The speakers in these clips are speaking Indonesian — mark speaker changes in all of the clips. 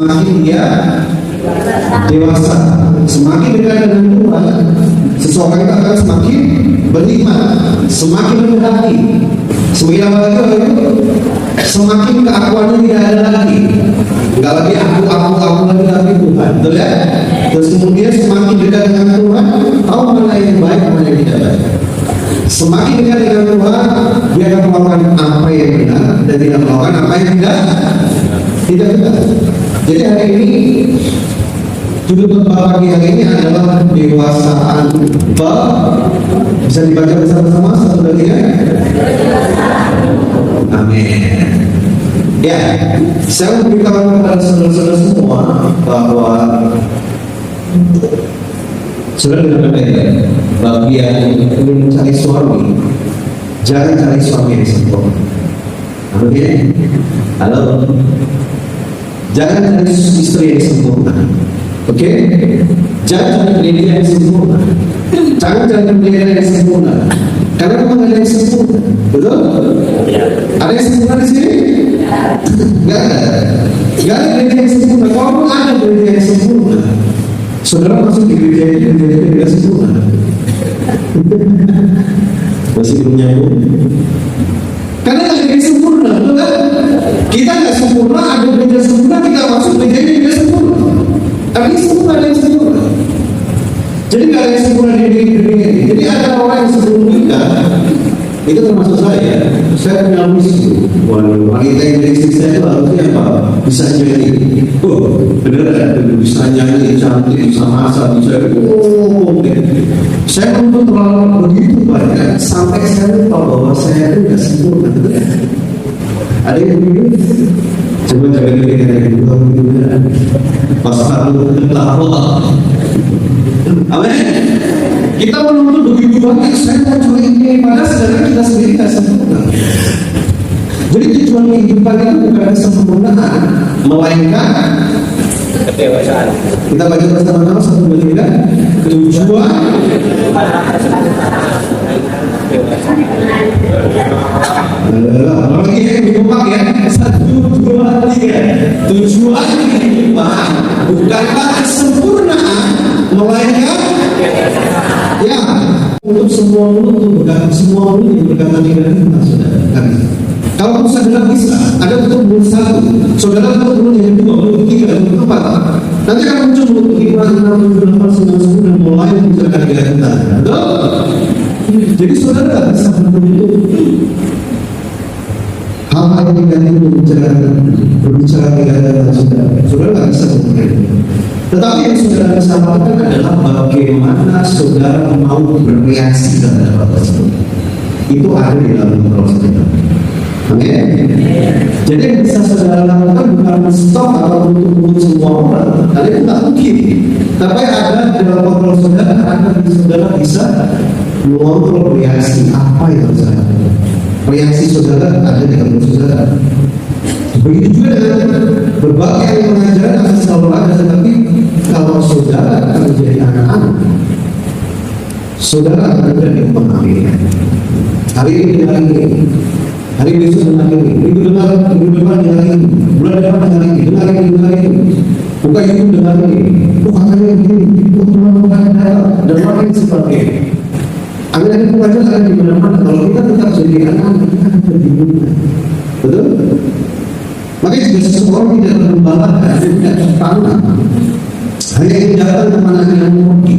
Speaker 1: semakin dia dewasa. Semakin dekat dengan Tuhan, seseorang itu akan semakin berhikmat, semakin rendah hati. Semakin lama lagi itu, semakin keakuannya tidak ada lagi. Enggak lagi aku lagi tapi Tuhan, betul ya? Terus kemudian semakin dekat dengan Tuhan, tahu mana yang baik, mana yang tidak baik. Semakin dekat dengan Tuhan, dia akan melakukan apa yang benar dan tidak melakukan apa yang tidak benar. Jadi hari ini judul pagi hari ini adalah dewasaan bisa dibaca bersama-sama satu dan tiga. Amin. Ya, saya memberitahu kepada saudara-saudara semua bahwa saudara dengar ya, bagi yang ingin mencari suami, jangan cari suami yang sempurna. Amin. Halo. Jangan cari istri yang sempurna. Oke? Jangan cari pendidikan yang sempurna. Jangan cari pendidikan yang sempurna. Karena memang ada yang sempurna. Betul? Ada yang sempurna di sini? Enggak ada. Enggak ada pendidikan yang sempurna. Kalaupun ada pendidikan yang sempurna, saudara masuk di gereja itu tidak sempurna. Masih belum nyambung. Karena ada yang sempurna, betul kan? Kita nggak sempurna, ada gereja sempurna, kita masuk gereja ini tidak sempurna. Tapi sempurna ada yang sempurna. Jadi nggak ada yang sempurna di dunia ini. Jadi ada orang yang sebelum kita, itu termasuk saya. Saya punya misi. Wanita yang dari istri saya itu harusnya apa? Bisa jadi. Beneran bisa nyanyi, cantik, bisa masak, bisa. Saya untuk terlalu begitu banyak sampai saya lupa bahwa saya itu nggak sempurna. Ada yang begitu? Coba jaga diri dari Tuhan begitu. Pas aku tahu. Amin. Kita menuntut begitu banyak. Saya mau cari ini, padahal sebenarnya kita sendiri tidak sempurna. Jadi tujuan kehidupan itu bukan kesempurnaan, melainkan kedewasaan. Kita baca bersama-sama satu dua tiga. Tujuan lagi yang dibuka ya. Satu dua tiga. Tujuan kehidupan bukanlah kesempurnaan, melainkan ya untuk semua mulut berkata semua mulut yang berkata tidak benar, saudara. Kalau saudara bisa, ada untuk mulut satu, saudara untuk mulut yang kedua, mulut ketiga, mulut keempat. Nanti akan muncul mulut kelima, enam, tujuh, delapan, sembilan, sepuluh dan mulai membicarakan tiga kita. Betul? Jadi saudara tidak bisa menuntut hal-hal yang negatif berbicara tiga saudara. Saudara tidak bisa menuntut. Tetapi yang saudara bisa lakukan adalah bagaimana saudara mau bereaksi terhadap hal tersebut. Itu ada di dalam kontrol saudara. Amin. Jadi yang bisa saudara lakukan bukan stop atau menutup semua orang. Karena itu tak mungkin. Tapi ada di dalam kontrol saudara, agar saudara bisa mengontrol reaksi apa yang saudara. Reaksi saudara ada di dalam saudara. Begitu juga dengan berbagai pengajaran akan selalu ada, tetapi kalau saudara akan menjadi anak-anak, saudara akan menjadi pengambil. Hari ini dengan ini, hari besok dengan ini, minggu depan dengan ini, bulan depan dengan ini, dengan ini, bukan itu dengan ini, katanya begini, bukan dan lain sebagainya. Akhirnya pengajaran akan di mana-mana. Kalau kita tetap jadi anak-anak, kita akan terbingung. Betul? Makanya jika seseorang tidak bergembalakan, tidak tertanam, hanya ingin datang kemana yang pergi,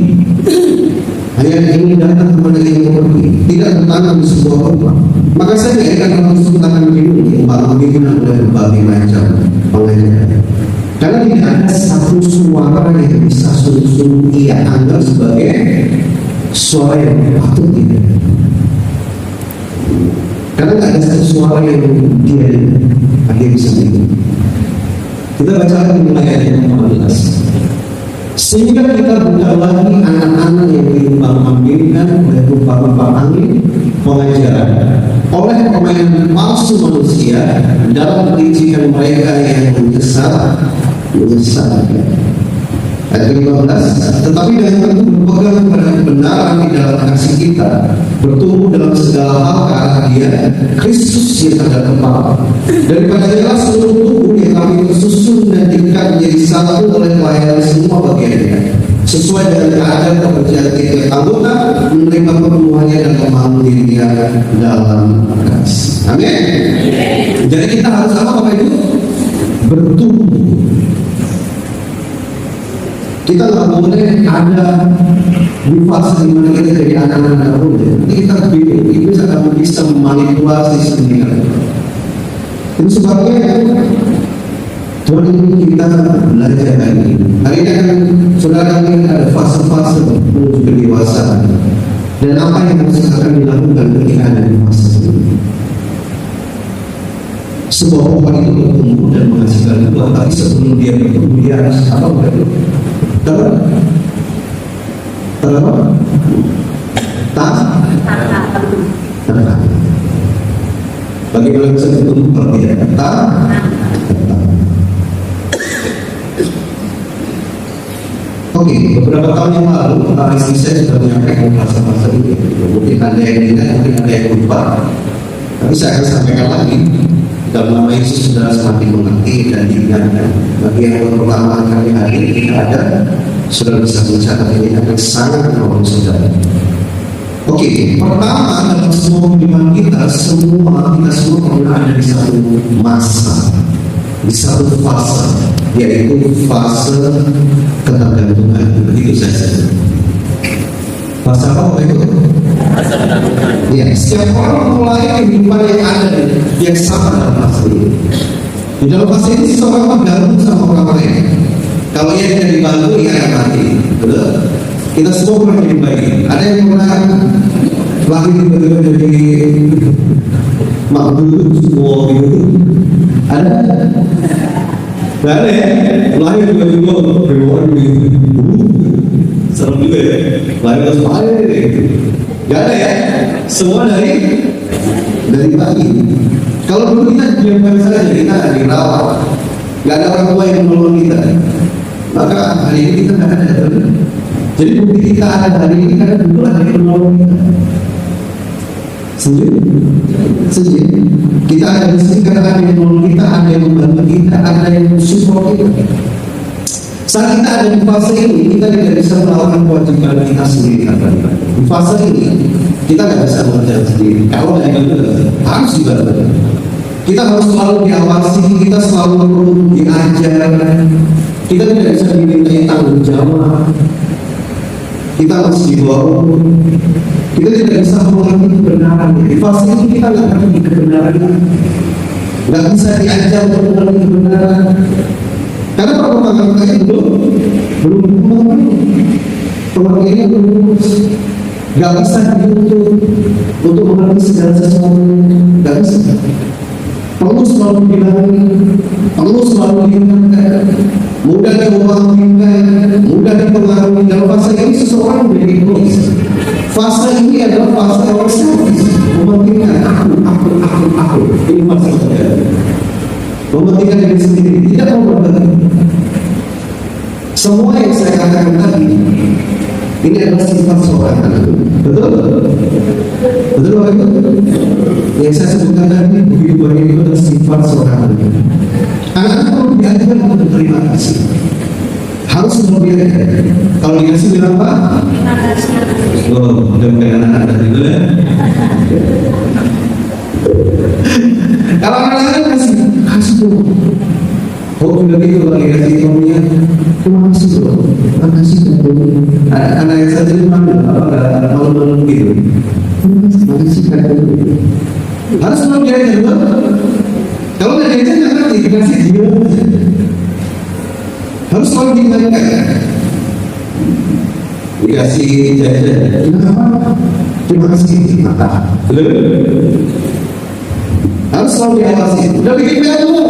Speaker 1: hanya ingin datang kemana yang pergi, tidak tertanam di sebuah rumah, maka saya tidak akan mengusulkan begini, pembimbingan oleh berbagai macam pengajaran. Karena tidak ada satu suara yang bisa sungguh-sungguh ia anggap sebagai suara yang patut tidak. Karena tidak ada satu suara yang dia bisa itu. Kita baca mulai ayat 15. Sehingga kita bukan lagi anak-anak yang dirumpamakan oleh rupa-rupa angin pengajaran oleh permainan palsu manusia dalam pendidikan mereka yang menyesat. Ayat 15, tetapi dengan teguh berpegang pada kebenaran di dalam kasih kita, bertumbuh dalam segala hal ke arah Dia, Kristus yang adalah kepala. Daripada jelas seluruh tubuh yang kami tersusun dan diikat menjadi satu oleh pelayanan semua bagiannya, sesuai dengan keadaan pekerjaan tiap anggota menerima pertumbuhannya dan membangun dirinya dalam kasih. Amin. Jadi kita harus apa Bapak Ibu? Bertumbuh. Kita nggak boleh ada di fase di mana kita jadi anak-anak muda. Nanti kita bingung, itu akan bisa memanipulasi sendiri. Itu sebabnya Tuhan ini kita belajar hari ini. Hari ini kan saudara ini ada fase-fase menuju kedewasaan. Dan apa yang harus akan dilakukan ketika ada di fase ini? Sebuah pohon itu bertumbuh dan menghasilkan buah, tapi sebelum dia bertumbuh dia harus apa berarti? Terus bagaimana bisa bertumbuh kalau dia Oke, beberapa tahun yang lalu istri saya sudah menyampaikan fase-fase ini. Mungkin ada yang ingat, mungkin ada yang lupa. Tapi saya akan sampaikan lagi. Dalam nama Yesus sudah semakin mengerti dan diingatkan. Bagi yang pertama kali hadir kita ada, sudah bisa mencatat ini akan sangat menolong saudara. Oke, pertama dalam semua kehidupan kita semua pernah ada di satu masa, di satu fase, yaitu fase ketergantungan. Begitu saya sebut. Fase apa itu? Ya, setiap orang mulai kehidupan yang ada yang sama dalam fase ini. Di dalam fase ini seseorang bergantung sama orang lain. Kalau ia tidak dibantu, ia akan mati. Betul? Kita semua pernah jadi bayi. Ada yang pernah lahir tiba-tiba jadi makhluk semua gitu. Ada? Gak ada ya? Lahir tiba-tiba berubah gitu. Serem juga ya? Lahir terus gak ada ya? Semua dari bayi. Kalau dulu kita diam-diam saja, kita dirawat, gak ada orang tua yang menolong kita, maka hari ini kita gak ada. Jadi bukti kita ada hari ini karena dulu ada yang menolong kita. Setuju? Kita ada di sini karena ada yang menolong kita, ada yang membantu kita, ada yang support kita. Saat kita ada di fase ini, kita tidak bisa melakukan kewajiban kita sendiri. Di fase ini, kita tidak bisa mengerjakan sendiri. Kalau tidak itu harus dibantu. Kita harus selalu diawasi, kita selalu perlu diajar. Kita tidak bisa dimintai tanggung jawab. Kita harus didorong. Kita tidak bisa mengerti kebenaran. Di fase ini kita tidak mengerti kebenaran. Tidak bisa diajar untuk mengerti kebenaran. Karena perkembangan kita belum pengertiannya belum lurus. Gak bisa dituntut untuk mengerti segala sesuatu. Gak bisa. Perlu selalu dibilangin, perlu selalu diingatkan, mudah diuangkan, mudah dipengaruhi. Dalam fase ini seseorang menjadi egois. Fase ini adalah fase orang selfish, mementingkan aku. Ini fase terjadi. Mementingkan diri sendiri, tidak mau berbagi. Semua yang saya katakan tadi, ini adalah sifat seorang anak. Betul? Betul Bapak Ibu? Yang saya sebutkan tadi, begitu banyak itu adalah sifat seorang anak. Anak-anak perlu diajarkan untuk berterima kasih. Harus membiarkan. Kalau dikasih bilang apa? Oh, udah bukan anak-anak tadi dulu ya. Kalau anak-anak kasih dulu. Oh, udah gitu kalau dikasih kamunya, terima kasih dulu. Terima kasih dulu. Anak yang saya jadi malu-malu gitu. Terima kasih dulu. Harus selalu diajar dulu. Kalau nggak diajar nggak ngerti, dikasih dia. Harus selalu diingatkan. Dikasih jajan. Terima kasih. Mata. Harus selalu diawasi. Udah bikin PR belum?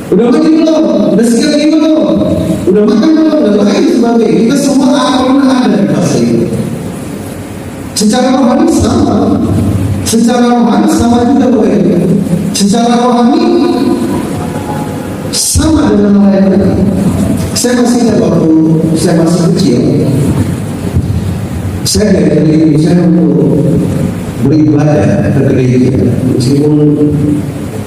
Speaker 1: Udah mandi belum? Udah sikat belum? Udah makan belum? Udah lain sebagainya. Kita semua pernah ada di fase ini. Secara rohani sama. Secara rohani sama juga boleh. Secara rohani sama dengan lain-lain. Saya masih ingat waktu saya masih kecil, saya dari saya untuk beribadah ke gereja, meskipun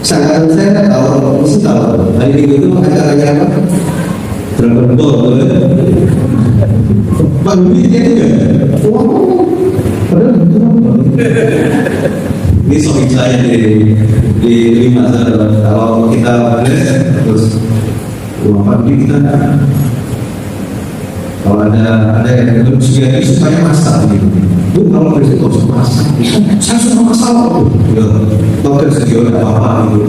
Speaker 1: sangat saya tahu, mesti tahu hari minggu itu acaranya apa? Dragon Ball, Pak Budi dia juga, padahal itu ini soal saya di lima kalau kita terus Pak Budi kita kalau ada yang berusia itu supaya masak gitu. Bu kalau presiden harus masak, saya suka masak loh. Ya, kalau presiden ada apa gitu.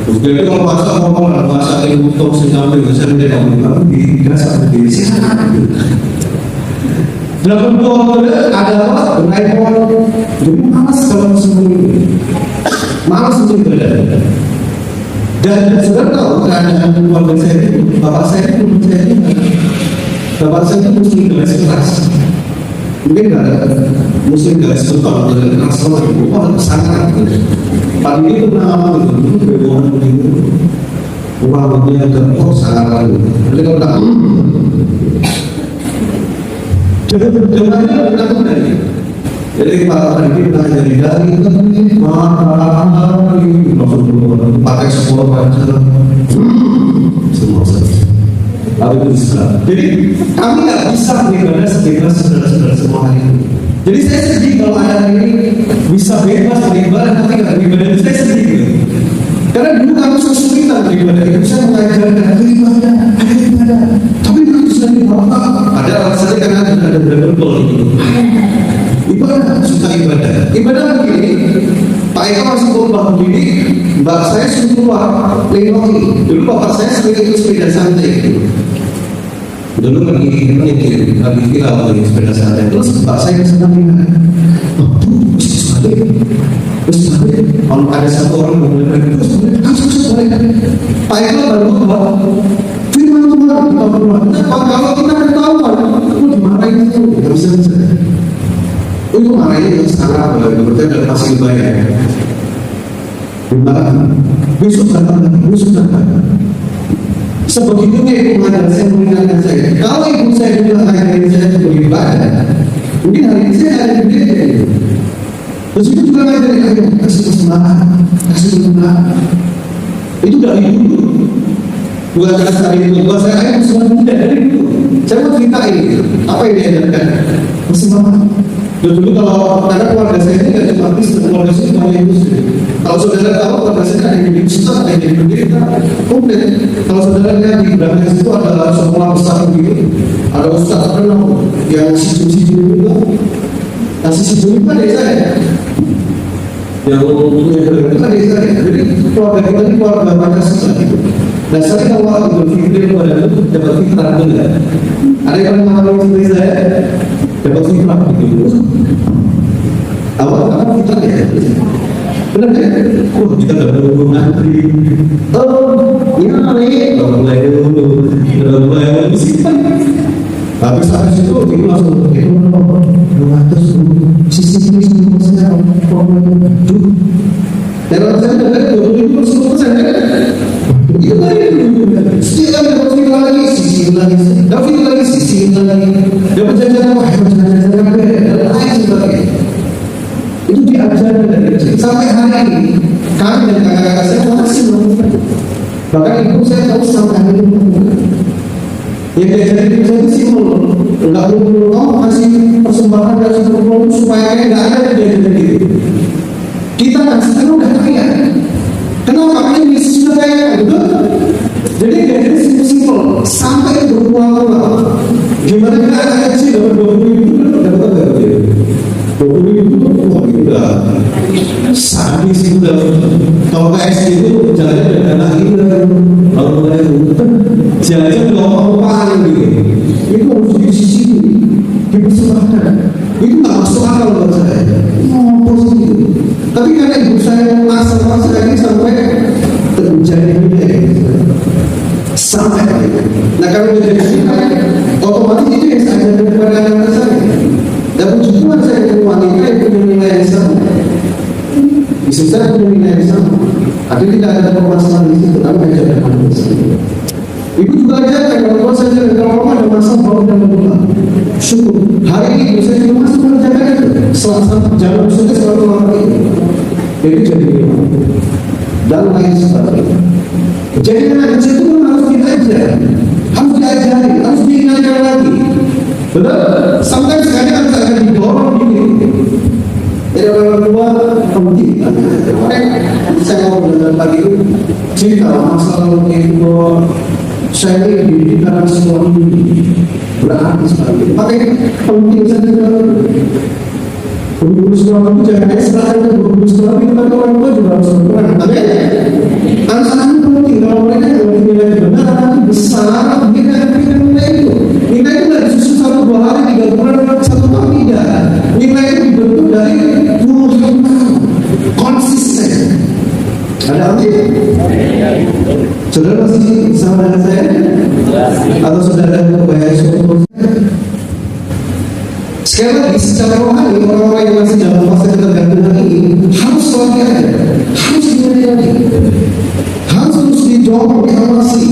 Speaker 1: Terus dia kalau masak ngomong lah masak yang butuh senjata itu saya tidak mau di dasar di sini. Dalam dua ada apa? Doraemon. Jadi malas kalau musim ini. Malas musim berada. Dan sudah tahu keadaan keluarga saya itu, bapak saya itu Bapak saya itu muslim garis keras. Mungkin ada muslim garis beton dan keras sama ibu. Oh, ada pesantren. Pagi itu pernah itu beruang begitu. Uangnya dan sangat lalu. Jadi kalau tak, jangan dari. Jadi para pendiri belajar dari itu pakai sebuah bacaan semua saja. Lalu itu Islam. Jadi kami nggak bisa beribadah sebebas saudara-saudara semua hari ini. Jadi saya sedih kalau ada hari ini bisa bebas beribadah tapi nggak beribadah. Saya sedih gitu. Karena dulu kami kesulitan beribadah itu. Saya mengajarkan ada ibadah. Tapi itu sudah dibawa. Ada alasannya karena ada betul gitu. Ibadah, suka ibadah. Ibadah begini, Pak Eko masih berubah begini, mbak saya suruh keluar, lengoki. Dulu bapak saya sering ikut sepeda santai. Dulu pergi viral di sepeda santai. Terus mbak saya senang bilang, terus kalau ada satu orang yang boleh pergi, terus boleh. Pak Eko baru keluar, firman Tuhan kita keluar. Kalau kita ketahuan, itu dimarahin itu, nggak bisa. Itu marahnya yang sekarang berarti ada pasti dibayar. Dimarahin. Besok datang. Sebegitunya ibu mengajar saya mengingatkan saya. Kalau ibu saya bilang hari saya beribadah, mungkin hari ini saya ada di gereja. Terus itu juga ngajarin saya kasih kesemangat. Itu dari dulu. Bukan dari itu. Buat saya semangat tidak dari dulu. Saya mau ceritain apa yang diajarkan. Kesemangat. Dulu kalau ada keluarga saya ini tidak cuma Kristen, keluarga saya cuma yang Muslim. Kalau saudara tahu keluarga saya ada yang jadi Ustaz, ada yang jadi pendeta, komplit. Kalau saudara lihat di belakang situ ada sekolah besar begini, ada Ustaz terkenal yang situ itu, nah situ itu kan desa ya, yang punya itu kan desa ya. Jadi keluarga kita ini keluarga Pancasila gitu. Nah saya kalau Idul Fitri pada itu dapat fitrah juga. Ada yang pernah mengalami seperti saya? Dapat fitrah gitu. Apa fitrah ya? Benar ya? Oh kita dapat hubungan dari ini mulai dulu simpan. Habis itu itu langsung terus sisi semua saya dan saya dapat 20% itu tadi setiap dapat lagi sisi lagi dapat jajan itu diajarkan dari kecil sampai hari ini kami dan kakak-kakak saya masih melakukan. Bahkan ibu saya tahu sampai hari ini melakukan. Yang diajarin ibu saya itu simpel, nggak perlu kasih persembahan dan sebagainya supaya nggak ada kejadian gitu. Kita kan sekarang udah kaya. Kenapa? Karena Yesus sudah kaya, betul? Jadi dari simpel sampai berpulang-pulang. Gimana kita anak kecil dapat 20.000 dapat nggak? 20.000 udah sabi sih udah. Kalau KSD itu jalannya dari anak ini kalau mulai jalannya ngomong paling gitu. Itu harus dipersembahkan. Itu nggak masuk akal buat saya. Ngomong sih. Tapi karena ibu saya maksa lagi sampai terjadi sampai. Nah kalau menjadi otomatis itu yang saya ajarkan kepada anak saya. Dan juga saya punya wanita yang punya nilai yang sama. Istri saya punya nilai yang sama. Artinya tidak ada permasalahan di situ, tapi ajarkan manusia. Ibu juga ajarkan kalau saja kalau ada masa baru dan berdoa. Syukur. Hari ini saya juga masih mengerjakan itu. Selama jalan sudah selalu hari ini. Jadi dan lain sebagainya. Jadi anak kecil itu harus diajar, harus diajari, harus diingatkan lagi. Benar? Sampai sekarang kita akan didorong gini. Jadi orang tua penting. Saya mau belajar lagi cerita masalah itu. Saya ini dididik karena semua ini berarti sekali. Makanya penting saja. Guru sekolah itu jangan sekarang guru sekolah itu kan orang tua juga harus berperan. Tapi anak-anak penting kalau mereka tidak nilai benar nanti besar nilai itu. Nilai itu dari susu 1-2 hari 3 bulan 1 tahun tidak. Nilai itu dibentuk dari puluhan tahun konsisten. Ada arti? Saudara masih bersama dengan saya? Atau saudara kebayang suatu? Sekali lagi, secara rohani, orang-orang yang masih dalam fase ketergantungan ini harus lagi ada, harus dilayani, harus terus didorong, diawasi.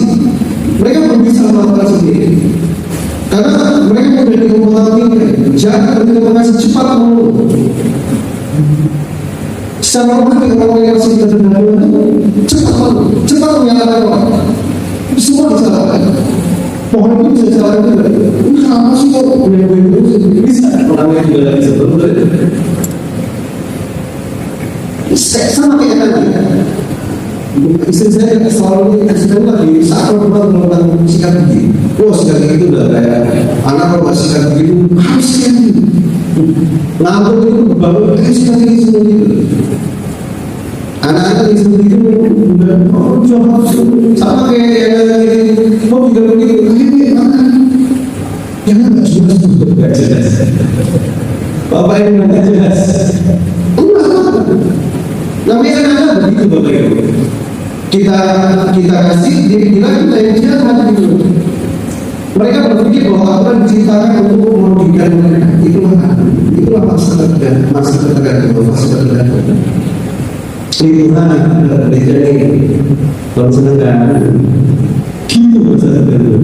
Speaker 1: Mereka belum bisa melakukan sendiri, karena mereka sudah diumumkan tinggi, jangan bertindak secepat mulu. Secara rohani, orang-orang yang masih ketergantungan itu cepat menyalahkan orang. Semua disalahkan. Pohon itu bisa salah juga. Kenapa sih kok boleh bisa? Orangnya juga lagi sebetulnya. Sama kayak tadi. Istri saya selalu kasih lagi saat perempuan melakukan sikat gigi. Oh sikat gigi itu udah kayak anak kalau sikat gigi itu harus sikat gigi. Ngantuk itu baru sikat gigi semua gitu. Anak-anak yang seperti itu udah sama kayak mau juga begitu. Jangan nggak jelas. Bapak ini nggak jelas. Namanya anak begitu Bapak Ibu. Kita kasih dia bilang kita yang jelas mati dulu. Mereka berpikir bahwa Tuhan diciptakan untuk merugikan mereka. Itulah masalah ketergantungan. Lingkungan jadi kalau senang kan gitu masalah itu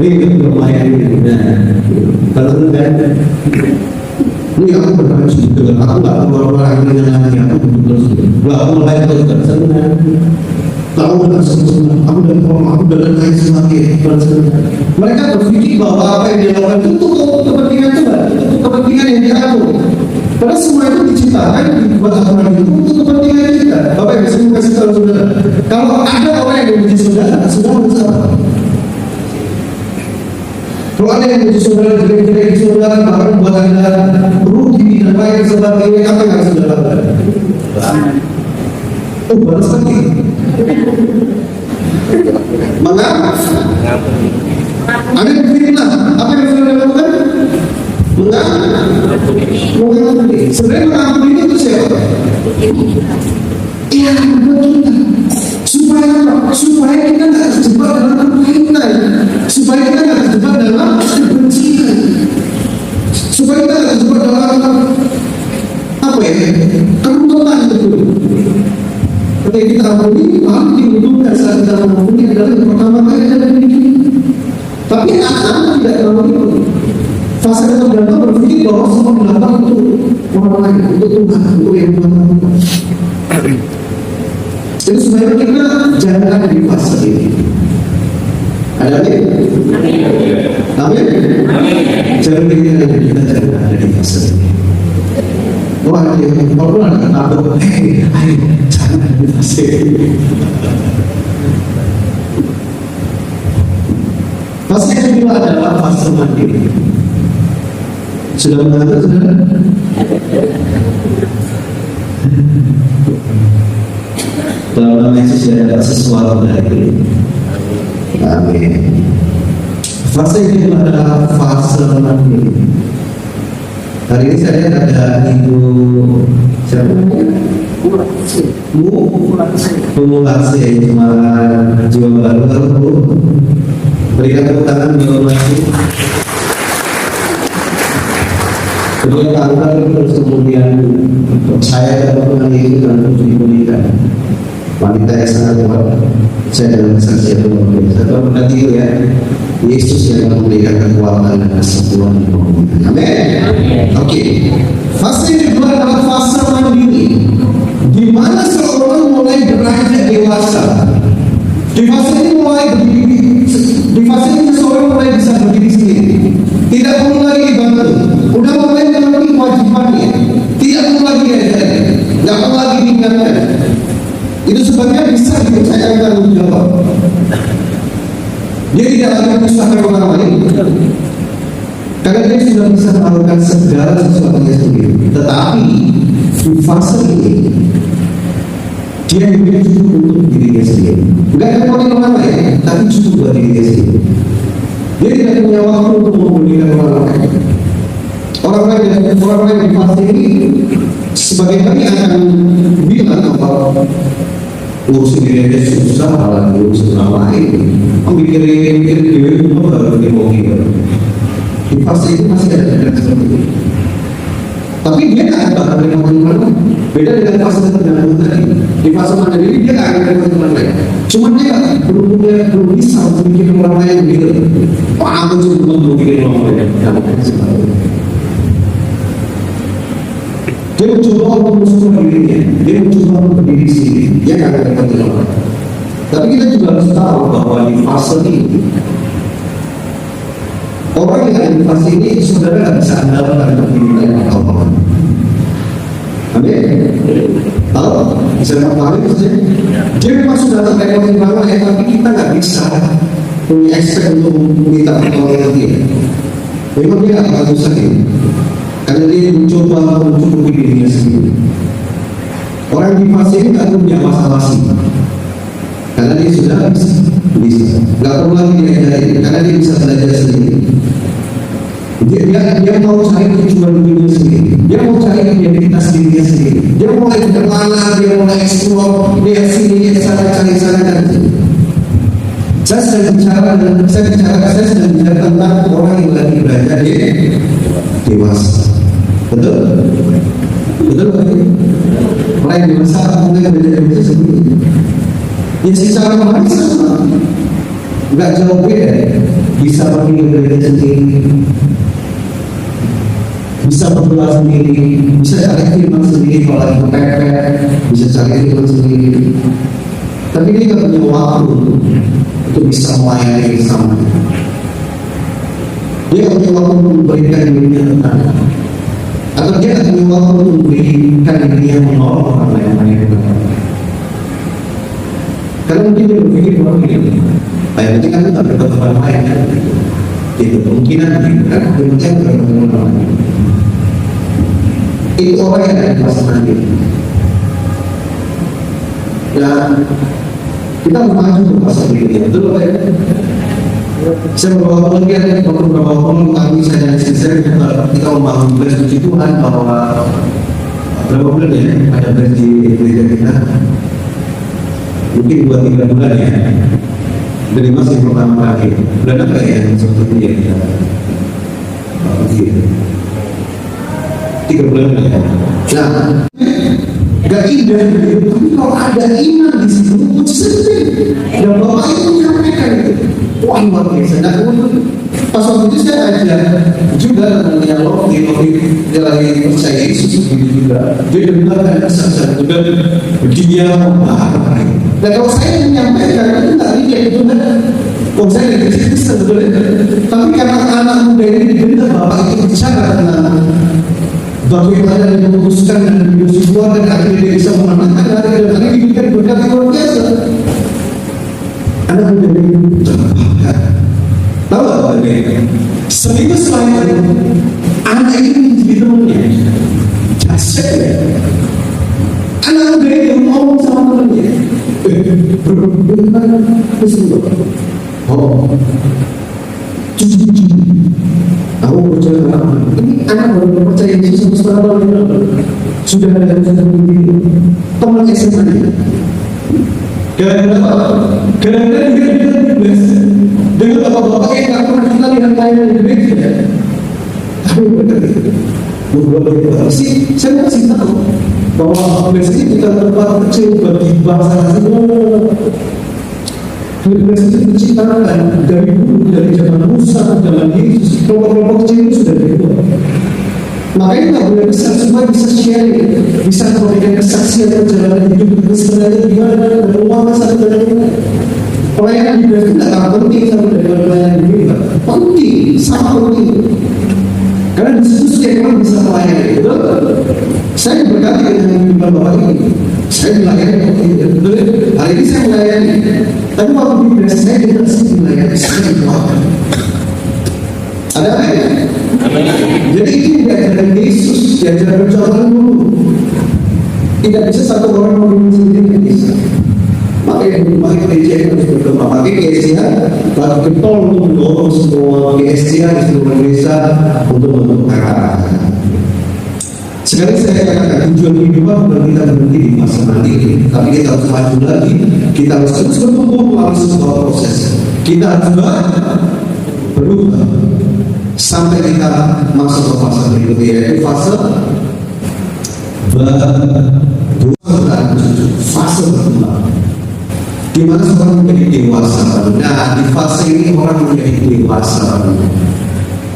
Speaker 1: ini lumayan nah kalau senang kan ini aku berharap gitu aku nggak keluar dengan lagi aku terus aku mulai terus senang tahu udah senang aku udah naik semakin mereka berpikir bahwa apa yang dilakukan itu untuk kepentingan Tuhan, untuk kepentingan yang diatur. Karena semua itu diciptakan dibuat aturan itu untuk kepentingan kita. Bapak Ibu saya kasih tahu saudara, kalau ada orang yang membenci saudara, saudara bersalah. Kalau ada yang membenci saudara, jelek-jelek saudara, bahkan buat anda rugi dan lain sebagainya, apa yang harus saudara lakukan? Oh, balas lagi. Mengapa? Anda berfirman, apa yang saudara lakukan? Mengampuni. Sebenarnya mengampuni itu siapa? Iya, benar kita. Supaya kita tidak terjebak dalam perkaitan, supaya kita tidak terjebak dalam kebencian, supaya kita tidak terjebak dalam apa ya? Keruntuhan itu. Ketika kita ampuni, lalu dibutuhkan saat kita mengampuni adalah yang pertama kali ada di diri. Tapi anak tidak mengampuni. Fase ketergantungan berpikir bahwa semua dilakukan untuk orang lain, untuk Tuhan, untuk yang Tuhan lakukan. Jadi sebenarnya kita jangan ada di fase ini. Ada lagi? Amin. Jangan kita jangan ada di fase ini. Wah, walaupun ada takut, ayo jangan ada di fase ini. Fase yang kedua adalah fase mandiri. Sudah mengatur saudara? Dalam nama Yesus tidak ada sesuatu dari amin. Fase ini adalah fase mandiri. Hari ini saya ada ibu siapa? Kumulasi Semarang Jiwa Baru. Berikan tepuk tangan Kumulasi. Kedua tanggal terus kemudian saya dapat mengalami dan terus diberikan. wanita yang sangat kuat. Saya dalam kesaksian luar biasa. Kalau nanti itu ya, Yesus yang memberikan kekuatan dan kesempurnaan di komunitas. Amin. Oke. Fase yang kedua adalah fase mandiri, di mana seorang mulai beranjak dewasa. Di fase ini seseorang mulai bisa berdiri sendiri. Tidak perlu lagi dibantu. Udah mulai memenuhi kewajibannya. Tidak perlu lagi diajari. Tidak perlu lagi diingatkan. Itu sebabnya bisa dipercayakan tanggung jawab. Dia tidak lagi menyusahkan orang lain. Karena dia sudah bisa melakukan segala sesuatunya sendiri. Tetapi di fase ini dia juga cukup untuk dirinya sendiri. Bukan untuk orang lain, tapi cukup buat dirinya sendiri. Dia tidak punya waktu untuk memulihkan orang lain. Orang lain di fase ini, sebagai kami akan bilang bahwa urusan diri aja susah, apalagi urusan orang lain. Mikirin diri itu baru dimungkinkan. Di fase itu masih ada seperti itu. Tapi dia tidak akan bakal teman-teman. Beda dengan fase terdahulu tadi. Di fase mandiri dia tidak akan teman-teman lain. Cuma dia belum bisa memikirkan orang lain gitu. Aku cuma memikirkan orang lain. Dia mencoba untuk mensusun dirinya. Dia mencoba untuk berdiri sendiri. Dia tidak akan teman-teman. Tapi kita juga harus tahu bahwa di fase ini orang yang ada di fase ini saudara tidak bisa andalkan kepemimpinan Allah. Amin. Tahu? Bisa kembali saja. Dia memang sudah terlewati banget, tapi kita nggak bisa punya expect untuk minta pertolongan dia. Memang dia akan susah ini, karena dia mencoba mencukupi dirinya sendiri. Orang di fase ini tidak punya masalah sih, karena dia sudah bisa. Nggak perlu lagi diajari, karena dia bisa belajar sendiri. Dia mau cari tujuan hidupnya sendiri. Dia mau cari identitas dirinya sendiri. Dia mulai berkelana, dia mulai eksplor, dia sini, dia sana, cari sana dan sini. Saya sedang bicara tentang orang yang lagi belajar dewasa. Betul? Betul? Mulai dewasa, mulai belajar dewasa sendiri. Ya secara manis sama, nggak jauh beda. Bisa pergi belajar sendiri, bisa berdoa sendiri, bisa cari firman sendiri kalau lagi kepepet, bisa cari firman sendiri. Tapi dia nggak punya waktu untuk bisa melayani bersama. Dia nggak punya waktu untuk memberikan dirinya tentang, atau dia nggak punya waktu untuk memberikan dirinya menolong orang lain. Karena mungkin dia berpikir bahwa ini, nanti kan kita berdebat dengan orang lain kan, itu kemungkinan kan, kemungkinan berdebat dengan orang lain. Itu orang yang ada di fase mandiri. Dan kita maju ke fase berikutnya. Betul Pak ya? Saya beberapa waktu kami saya dan istri kita membangun gereja puji Tuhan bahwa berapa bulan ya ada gereja di gereja kita. Mungkin 2-3 bulan ya. Dari masih pertama kali. Bulan apa ya yang seperti ini ya? 3 bulan ya. Nah, gak indah gitu. Tapi kalau ada iman di situ, sedih. Dan Bapak itu menyampaikan itu. Wah luar biasa. Nah, pas waktu itu saya ajak juga temannya Lofi, dia lagi percaya Yesus begitu juga. Dia bilang ada sasaran juga dia marah. Dan kalau saya menyampaikan itu nggak dia itu kan, saya dari kecil sebetulnya. Tapi karena anak muda ini diberi Bapak itu bicara tentang bagaimana dia memutuskan dan bersyukur dan akhirnya dia bisa memenangkan hari dan hari diberikan berkat luar biasa. Anak muda ini terbakar. Tahu apa ini? Seminggu setelah itu, anak ini menjadi temannya. Jasad ya. Anak muda ini ngomong sama temannya. Bagaimana? Oh, aku percaya apa? Ini anak baru percaya Yesus setelah tahun sudah ada yang begini. Teman SMA. Kadang-kadang dia bebas dengan bapak-bapak yang tak pernah kita lihat lain di gereja. Tapi beberapa sih saya masih tahu bahwa biasanya kita tempat kecil bagi bangsa semua. Gereja itu diciptakan dari dulu, dari zaman Musa, zaman Yesus, kelompok-kelompok kecil itu sudah dibuat. Makanya nggak boleh besar, semua bisa sharing, bisa memberikan kesaksian perjalanan hidup itu sebenarnya gimana dan uang satu dan lain. Pelayanan di gereja tidak kalah penting sama dari pelayanan di gereja. Penting, sangat penting. Karena di situ setiap orang bisa melayani. Betul? Saya berkati dengan kehidupan Bapak ini. Saya melayani. Betul? Hari ini saya melayani. Tapi waktu di gereja saya tidak sih melayani. Saya didoakan. Ada apa ya? Jadi ini diajaran Yesus, diajaran zaman dulu. Tidak bisa satu orang memimpin sendiri, tidak bisa. Makanya gereja itu harus berkembang. Makanya GSCH telah getol untuk mendorong semua GSCH di seluruh Indonesia untuk membentuk kakak. Sekali saya katakan tujuan kehidupan bukan kita berhenti di masa nanti, tapi kita harus maju lagi. Kita harus terus bertumbuh melalui sebuah proses. Kita harus berubah sampai kita masuk ke fase berikutnya, yaitu fase fase berkembang. Di mana seorang menjadi dewasa. Nah, di fase ini orang menjadi dewasa.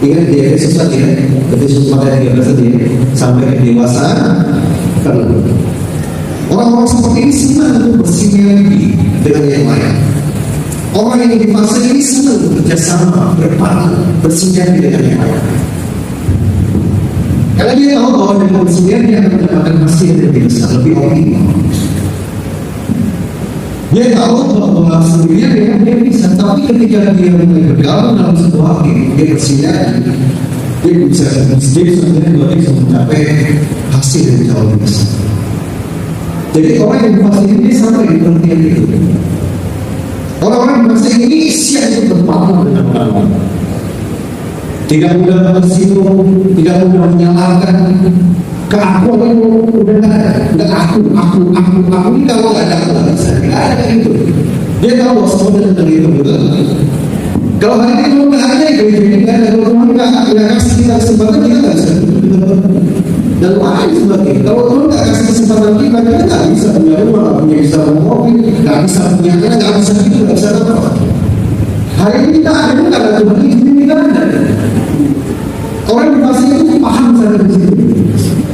Speaker 1: Ingat di Efesus tadi ya, Efesus 4:13 tadi ya, sampai ke dewasa. Orang-orang seperti ini senang untuk bersinergi dengan yang lain. Orang yang di fase ini senang bekerja sama, berpartner, bersinergi dengan yang lain. Karena dia tahu bahwa dengan bersinergi akan mendapatkan hasil yang lebih besar, lebih optimal. Dia tahu bahwa sendirian dia bisa, tapi ketika dia mulai bergabung dalam sebuah tim, dia bersinergi, dia bisa mencapai hasil yang jauh lebih besar. Jadi orang yang di fase ini sampai di pengertian itu. Orang-orang di fase ini siap untuk berpartner dengan orang lain. Tidak mudah tersinggung, tidak mudah menyalahkan. Keakuan itu udah nggak aku ini kalau nggak ada aku nggak bisa, nggak ada itu. Dia tahu bahwa semua tentang itu betul. Kalau hari ini kalau nggak ada itu nggak ada, kalau Tuhan nggak kasih kita kesempatan kita nggak bisa. Dan lain sebagainya. Kalau Tuhan nggak kasih kesempatan kita nggak bisa punya rumah, nggak bisa mobil, nggak bisa punya anak, nggak bisa hidup, nggak bisa apa. Hari ini kita ada karena Tuhan ini kita ada. Orang di fase itu paham sampai di situ.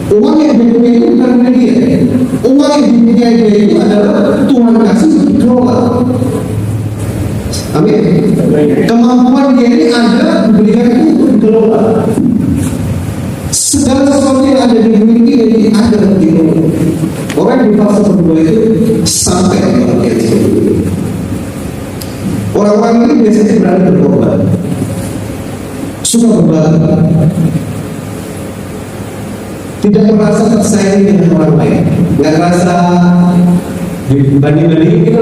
Speaker 1: Uang yang dipunyai itu bukan dari dia. Uang yang dipunyai dia itu adalah Tuhan kasih dikelola. Amin. Kemampuan dia ini ada diberikan itu untuk dikelola. Segala sesuatu yang ada di dunia ini ada untuk dikelola. Orang di fase kedua itu sampai ke bagian itu. Orang-orang ini biasanya berani berkorban, suka berbagi, tidak merasa tersaingi dengan orang lain, nggak merasa dibanding-bandingin gitu,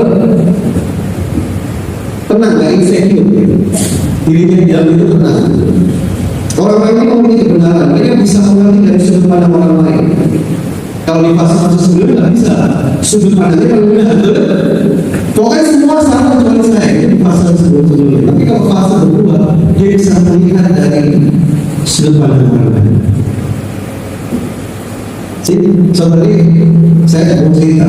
Speaker 1: tenang, nggak insecure, dirinya di dalam itu tenang. Orang-orang ini memiliki kebenaran, mereka bisa mengerti dari sudut pandang orang lain. Kalau di fase sebelumnya nggak bisa, sudut pandangnya kalau benar, pokoknya semua sama dengan saya di fase sebelumnya. Tapi kalau fase kedua, dia bisa melihat dari sudut pandang orang lain. Jadi, sebenarnya saya mau cerita.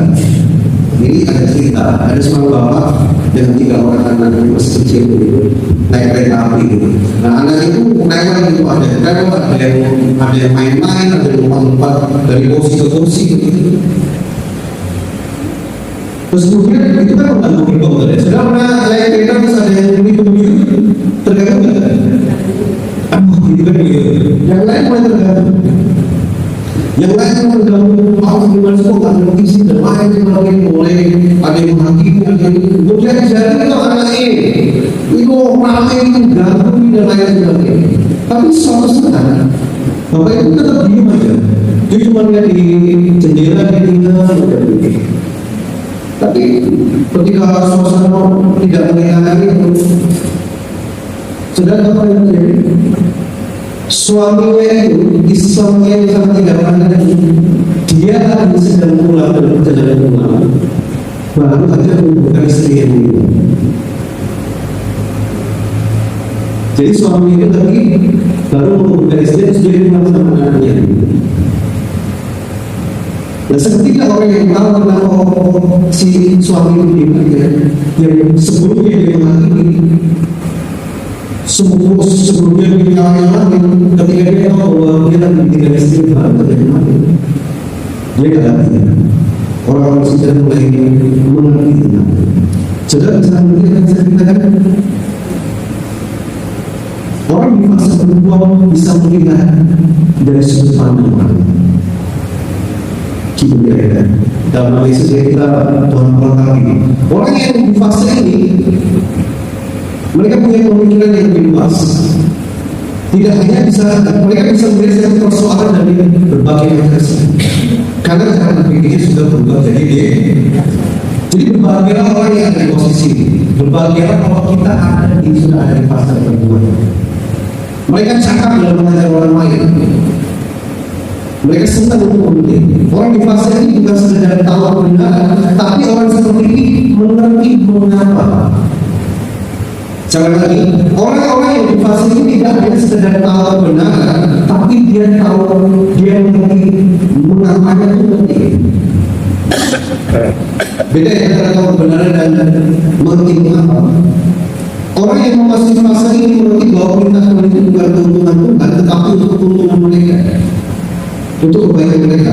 Speaker 1: Ini ada cerita, ada seorang bapak dengan 3 orang anak yang masih kecil gitu, naik kereta api gitu. Nah, anak itu naik itu ada yang main-main, ada yang lompat dari kursi ke kursi gitu. Terus kemudian itu kan mengganggu berkomputer. Sudah pernah naik kereta terus ada yang begitu terganggu nggak? Gitu kan gitu. Yang lain mulai terganggu. Yang lain mengganggu mau gimana semua kan berisi dan lain sebagainya, mulai ada yang menghakimi, ada yang kemudian jadi itu anak ini itu ramai itu ganggu dan lain sebagainya. Tapi suatu saat bapak itu tetap diem aja, dia cuma lihat di jendela di tinggal. Tapi ketika suasana tidak menyenangkan itu, sedang apa yang terjadi? Suaminya itu, suaminya yang sangat tidak pandang, dia akan sedang pulang dari perjalanan pulang, baru aja menghubungkan istri yang itu. Jadi suami itu tadi baru menghubungkan istri, terus dia bilang sama anaknya, Dan seketika orang yang tahu tentang si suami itu yang sebelumnya dia menghakimi, sebelumnya menyalahkan, ketika dia tahu bahwa dia tidak istighfar, dia tidak hati. Orang-orang sudah mulai mengerti tentang. Saudara bisa mengerti saya katakan, orang di fase kedua bisa melihat dari sudut pandang orang. Kita dalam hal itu kita Tuhan berkati. Orang yang di fase ini, mereka punya pemikiran yang lebih luas. Tidak hanya mereka bisa melihat persoalan dari berbagai versi. Karena cara berpikirnya sudah berubah jadi berbahagialah orang yang ada di posisi ini. Berbahagialah kalau kita sudah ada di fase kedua. Mereka cakap dalam mengajar orang lain. Mereka senang untuk memilih. Orang di fase ini bukan sekedar tahu benar, tapi orang seperti ini mengerti mengapa. Jangan lagi, orang-orang yang di fase ini tidak hanya sekedar tahu benar, tapi dia tahu, dia mengerti mengapa itu penting. Beda antara tahu kebenaran dan mengerti mengapa. Orang yang memasuki fase ini mengerti bahwa perintah Tuhan itu bukan keuntungan Tuhan, tetapi untuk keuntungan mereka, untuk kebaikan mereka.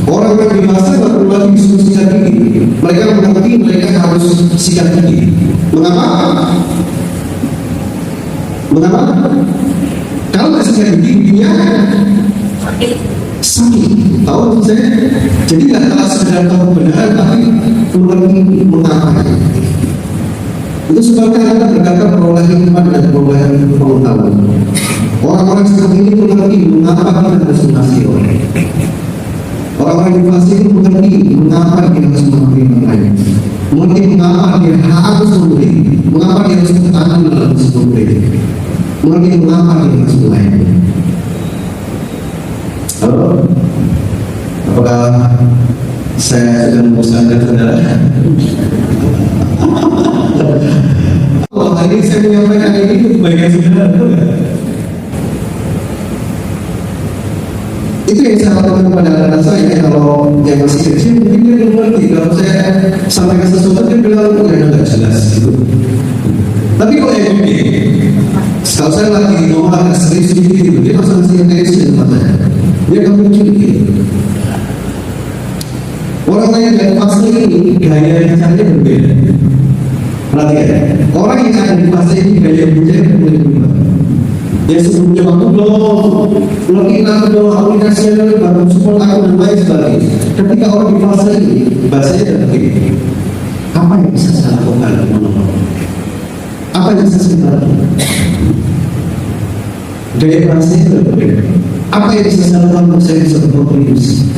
Speaker 1: Orang-orang di fase tidak perlu lagi diskusikan ini. Mereka mengerti mereka harus sikap ini. Mengapa? Kalau tidak sikap ini, dia sakit. Tahu saya? Jadi tidak kalah sekedar tahu kebenaran, tapi mengerti mengapa. Itu sebabnya kita berkata perolehan iman dan perolehan pengetahuan. Orang-orang seperti ini mengerti mengapa kita harus mengasihi orang. Orang-orang di fase itu mengerti mengapa dia harus mengasihi orang lain. Mengerti mengapa dia harus memberi, mengapa dia harus bertahan dalam memberi. Mengerti mengapa dia harus melayani. Halo, apakah saya sudah membosankan saudara? Hari ini saya menyampaikan ini untuk kebaikan saudara. Itu yang saya lakukan kepada anak saya. Kalau yang masih kecil mungkin dia belum ngerti. Kalau saya sampaikan sesuatu dia bilang nggak jelas gitu. Tapi kalau yang gede, kalau saya lagi ngomong agak serius gitu, dia masih serius di tempat saya. Dia akan muncul gitu. Orang yang dari fase ini gaya bicaranya berbeda. Perhatikan, orang yang ada di fase ini gaya bicaranya berbeda. Dia sebelumnya waktu belum kenal belum aplikasi baru support aku dan lain sebagainya. Ketika orang di fase ini bahasanya begini, apa yang bisa saya lakukan? Apa yang bisa saya lakukan? Gaya bahasanya berbeda. Apa yang bisa saya lakukan untuk saya bisa berkontribusi?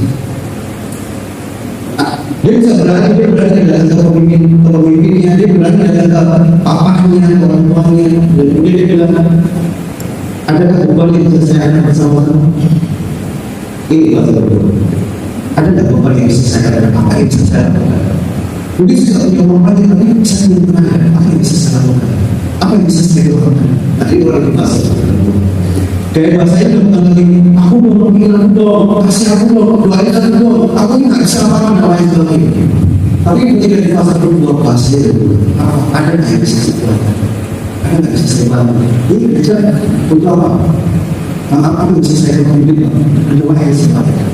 Speaker 1: Dia bisa berani datang ke pemimpinnya, dia berani datang ke papahnya, orang tuanya, dan kemudian dia bilang, adakah beban yang bisa saya angkat bersama-sama? Ini bahasa berbeda. Adakah beban yang bisa saya angkat? Apa yang bisa saya lakukan? Mungkin saya punya beban yang bisa saya lakukan. Apa yang bisa saya lakukan? Apa yang bisa saya lakukan? Tadi orang di bahasa kayak bahasanya bukan lagi aku mau bilang dong, kasih aku dong, doain aku dong, aku ini nggak bisa apa-apa dan lain sebagainya. Tapi ketika di fase kedua pasti ada nggak yang bisa saya lakukan? Ada nggak bisa saya lakukan? Ini kerja untuk apa? Apa yang bisa saya lakukan? Ada apa yang saya lakukan?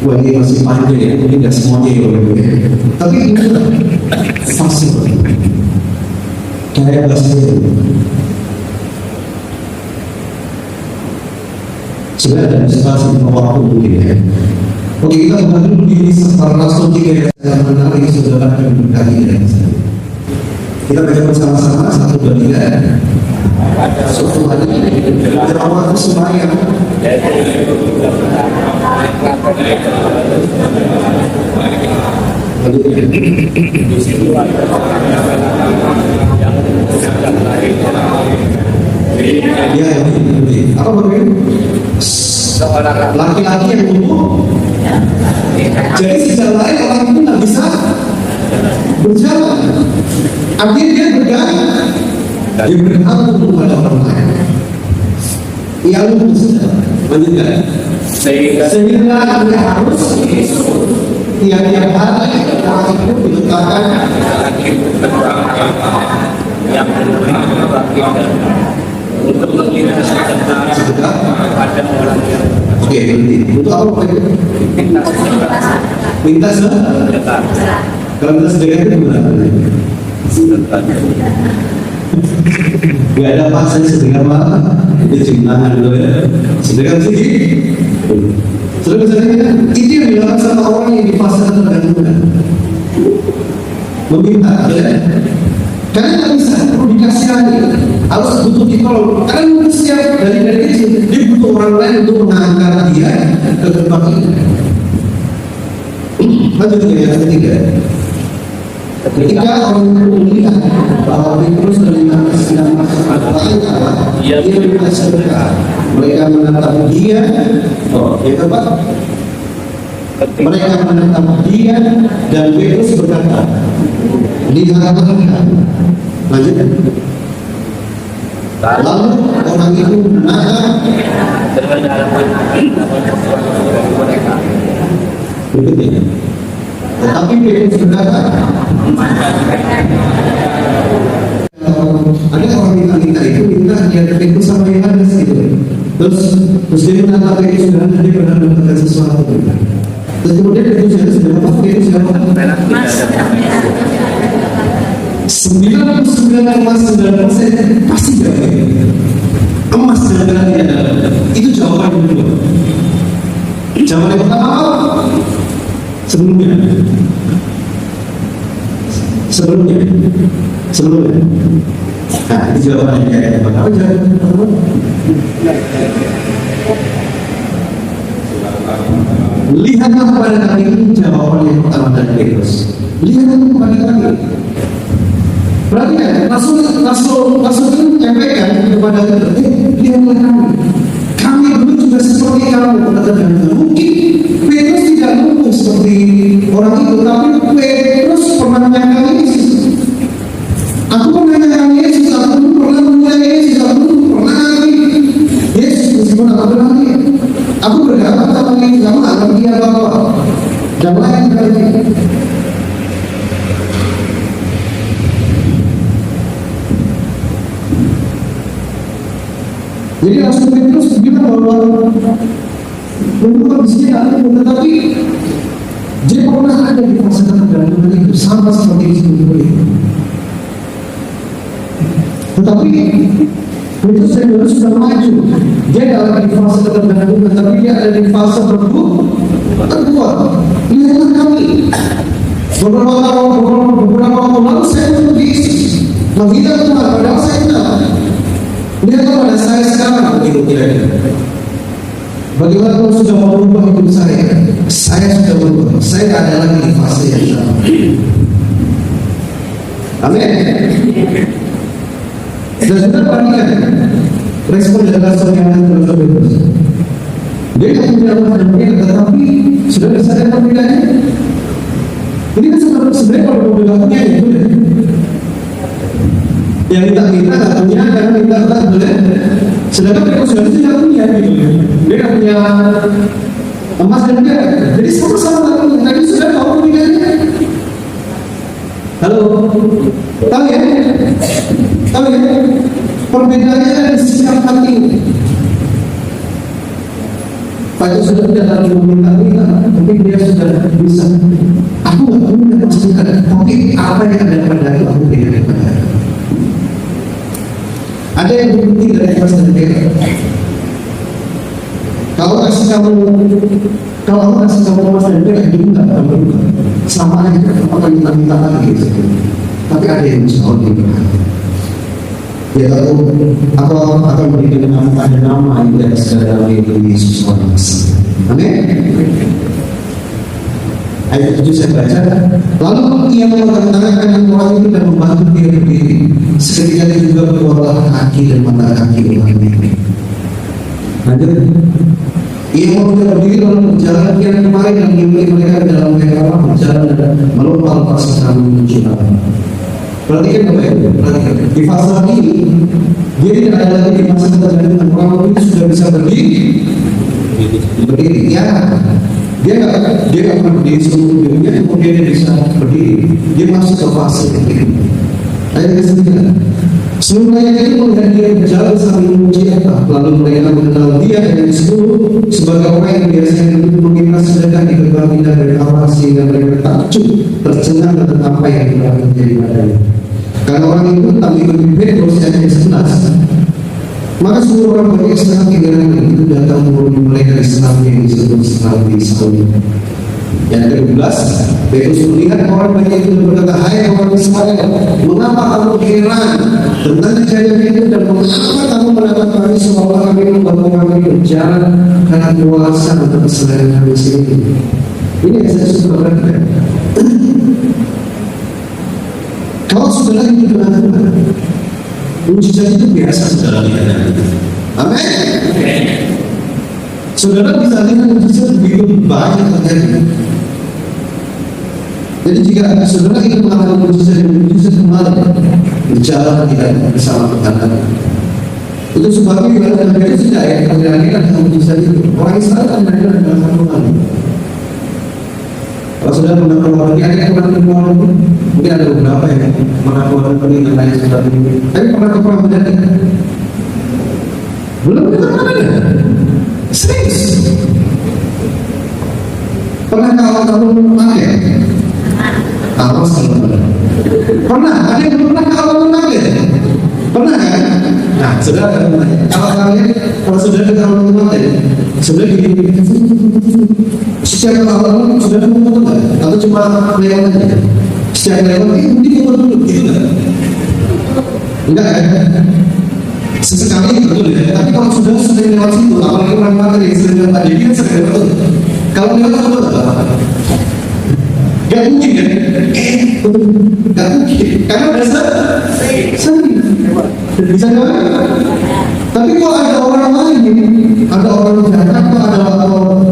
Speaker 1: Wah, ini masih panjang ya, ini nggak semuanya ya. Tapi ini fase kayak bahasanya sudah ada situasi waktu mungkin ya. Oke, kita kembali dulu di sekitar Rasul 3 yang menarik saudara dan berkati dari saya. Kita baca bersama-sama 1, 2, 3. Suatu hari dalam waktu sembahyang apa berbeda? Laki-laki yang tumbuh, jadi secara lain orang itu nggak bisa berjalan. Artinya dia bergantung kepada orang lain. Ia lupus. Lanjutkan. Sehingga ia harus tiap hari orang itu diletakkan
Speaker 2: yang untuk melihat tentang pada orang yang
Speaker 1: oke, berhenti. Untuk apa itu? Minta
Speaker 2: dekat.
Speaker 1: Kalau minta sedekah itu gimana? Gak ada paksaan sedekah apa? Itu cintaan dulu ya. Sedekah sih. Sudah misalnya itu yang dilakukan sama orang yang di fase tergantungan. Meminta, ya. Karena nggak bisa, perlu dikasihani, harus butuh ditolong. Karena manusia dari kecil dia butuh orang lain untuk mengangkat dia ke tempat ini. Lanjut ke yang ketiga. Ketika orang itu melihat bahwa Petrus sedang masuk lain dia minta sedekah. Mereka menatap dia, yang keempat, mereka menatap dia dan Petrus berkata, lihat Tuhan. Lanjut. Lalu orang itu menatap berikutnya. Tetapi Petrus berkata, ada orang minta itu minta dia Petrus sama Yohanes gitu. Terus dia menatap Petrus dan dia pernah mendapatkan sesuatu. Terus kemudian Petrus sudah apa? Petrus sudah apa? 99,9% pasti jawabannya emas dan tidak ada. Itu jawaban yang kedua. Jawaban yang pertama apa? Sebelumnya. Nah, itu jawabannya kayak apa? Apa jawaban? Lihatlah kepada kami, jawaban yang pertama dari Petrus. Lihatlah kepada kami. Berarti kan Rasul itu menyampaikan kepada kita, lihatlah kami dulu juga seperti kamu. Mungkin Petrus tidak ngomong seperti orang itu, tapi Petrus pernah menanyakan Yesus. Aku pernah menanyakan Yesus, aku pernah menanyakan Yesus, aku pernah Yesus meskipun aku berani. Aku berkata sama Yesus, kamu akan dia bawa dan lain kali. Jadi Rasul Petrus bilang bahwa bukan di sini ada, tetapi dia pernah ada di fase tergantungan itu sama seperti disebut itu. Tetapi Petrus dan Yohanes sudah maju. Dia tidak ada di fase tergantungan, tetapi dia ada di fase terkuat. Lihatlah kami. Beberapa waktu lalu saya menuju Yesus. Menghina Tuhan, padahal saya tidak. Lihatlah pada saya sekarang begitu kira-kira. Bagaimana kalau sudah merubah hidup saya? Saya sudah berubah. Saya tidak ada lagi di fase yang sama. Amin. Dan sudah bandingkan respon dari Rasul yang terus. Dia tidak punya rumah dan berbeda, tetapi sudah sadar perbedaannya. Ini kan sebenarnya kalau perbedaannya itu yang minta nggak punya, karena minta tak boleh. Sedangkan Petrus sudah tidak punya, gitu. Dia nggak punya emas dan perak. Jadi sama-sama tak punya. Tapi sudah tahu perbedaannya. Halo, tahu ya? Tahu ya? Perbedaannya ada di setiap hati. Pak itu sudah tidak lagi meminta, tapi dia sudah bisa. Aku nggak punya maksudnya, tapi apa yang ada pada itu aku berikan kepada. Ada yang berhenti dari emas dan perak. Kalau kasih kamu emas dan perak, itu nggak akan berubah. Sama aja, apa kita minta lagi gitu. Tapi ada yang bisa berubah. Ya tahu aku akan berikan ada nama yang tidak segala milik Yesus Kristus. Amin. Ayat 7 saya baca. Lalu ia mengatakan orang itu dan membantu dia berdiri. Seketika dia juga berkeluarlah kaki dan mata kaki orang ini. Lanjut. Ia memulai berdiri lalu berjalan kian kemarin dan mengikuti mereka dalam mereka berjalan dan melompat pas kami menuju Allah. Perhatikan Bapak Ibu, perhatikan. Di fase ini, dia tidak ada lagi di masa terjadi orang itu sudah bisa berdiri, ya. Dia nggak pernah berdiri seluruh hidupnya, kemudian dia bisa berdiri. Dia masuk ke fase ini. Ayat ke-9. Seluruh rakyat itu melihat dia berjalan sambil memuji Allah, lalu mereka mengenal dia yang disebut sebagai orang yang biasanya duduk mengira sedekah di gerbang indah dari Allah, sehingga mereka takjub tercengang dengan apa yang telah terjadi padanya. Karena orang itu tak mengikuti Petrus ayat 11, maka seluruh orang banyak setengah tinggalan itu datang menghubungi mereka di senam yang disebut Senawi Sauli. Yang ke-12, Petrus melihat orang banyak itu berkata, hai orang Israel, mengapa kamu heran tentang kejadian itu dan mengapa kamu menatap kami seolah kami membantu kami berjalan karena kuasa untuk kesenangan kami sendiri. Ini yang saya suka perhatikan. Kalau saudara hidup dengan Tuhan, mujizat itu biasa saudara lihat. Amin. Saudara bisa lihat mujizat begitu banyak terjadi. Jadi jika saudara ingin mengalami mujizat kembali, berjalan tidak bersama Tuhan. Itu sebabnya dalam Nabi tidak ya, kira-kira dalam mujizat itu orang Israel kan mereka dalam satu hal. Kalau saudara pernah keluar negeri, ada yang pernah keluar negeri, mungkin ada beberapa yang pernah keluar negeri yang lain seperti ini. Tapi pernah ke perang Medan? Belum ke perang Medan. Serius. Pernah kalau pakai? Kalau selalu pernah. Ada yang belum pernah kalau pakai? Pernah kan? Nah, saudara kalau saudara kalau pakai, saudara gini. Setiap awal sudah foto nggak? Atau cuma lewat aja? Setiap lewat ini foto dulu, gitu nggak? Enggak kan? Sesekali betul ya. Tapi kalau sudah sering lewat situ, apalagi orang makan yang sering lewat tadi, dia sering lewat. Kalau lewat foto apa? Gak mungkin kan? Gak mungkin. Karena udah sering. Bisa nggak? Tapi kalau ada orang lain, ada orang Jakarta, ada